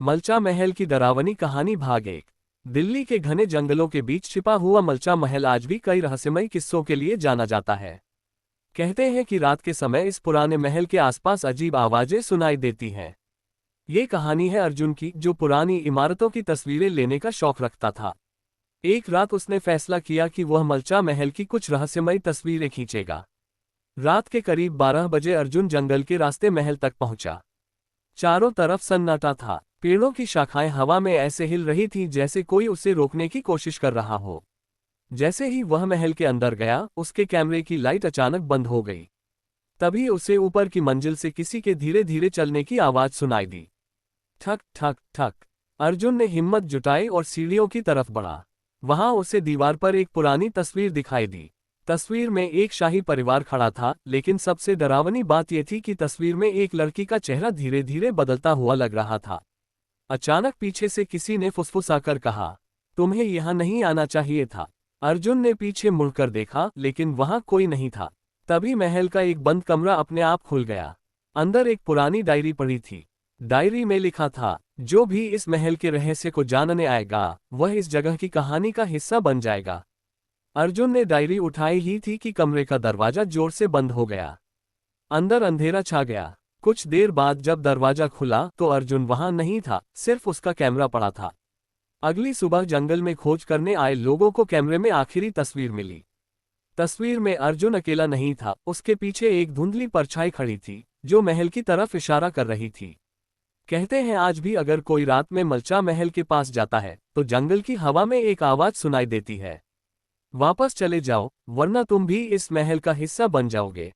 मलचा महल की डरावनी कहानी भाग 1। दिल्ली के घने जंगलों के बीच छिपा हुआ मलचा महल आज भी कई रहस्यमयी किस्सों के लिए जाना जाता है। कहते हैं कि रात के समय इस पुराने महल के आसपास अजीब आवाजें सुनाई देती हैं। ये कहानी है अर्जुन की, जो पुरानी इमारतों की तस्वीरें लेने का शौक रखता था। एक रात उसने फैसला किया कि वह मलचा महल की कुछ रहस्यमयी तस्वीरें खींचेगा। रात के करीब 12 बजे अर्जुन जंगल के रास्ते महल तक पहुंचा। चारों तरफ सन्नाटा था। पेड़ों की शाखाएं हवा में ऐसे हिल रही थीं जैसे कोई उसे रोकने की कोशिश कर रहा हो। जैसे ही वह महल के अंदर गया, उसके कैमरे की लाइट अचानक बंद हो गई। तभी उसे ऊपर की मंजिल से किसी के धीरे धीरे चलने की आवाज सुनाई दी। ठक ठक ठक। अर्जुन ने हिम्मत जुटाई और सीढ़ियों की तरफ बढ़ा। वहां उसे दीवार पर एक पुरानी तस्वीर दिखाई दी। तस्वीर में एक शाही परिवार खड़ा था, लेकिन सबसे डरावनी बात यह थी कि तस्वीर में एक लड़की का चेहरा धीरे धीरे बदलता हुआ लग रहा था। अचानक पीछे से किसी ने फुसफुसाकर कहा, तुम्हें यहां नहीं आना चाहिए था। अर्जुन ने पीछे मुड़कर देखा, लेकिन वहां कोई नहीं था। तभी महल का एक बंद कमरा अपने आप खुल गया। अंदर एक पुरानी डायरी पड़ी थी। डायरी में लिखा था, जो भी इस महल के रहस्य को जानने आएगा, वह इस जगह की कहानी का हिस्सा बन जाएगा। अर्जुन ने डायरी उठाई ही थी कि कमरे का दरवाजा जोर से बंद हो गया। अंदर अंधेरा छा गया। कुछ देर बाद जब दरवाजा खुला तो अर्जुन वहां नहीं था, सिर्फ उसका कैमरा पड़ा था। अगली सुबह जंगल में खोज करने आए लोगों को कैमरे में आखिरी तस्वीर मिली। तस्वीर में अर्जुन अकेला नहीं था, उसके पीछे एक धुंधली परछाई खड़ी थी, जो महल की तरफ इशारा कर रही थी। कहते हैं आज भी अगर कोई रात में मलचा महल के पास जाता है, तो जंगल की हवा में एक आवाज सुनाई देती है, वापस चले जाओ, वरना तुम भी इस महल का हिस्सा बन जाओगे।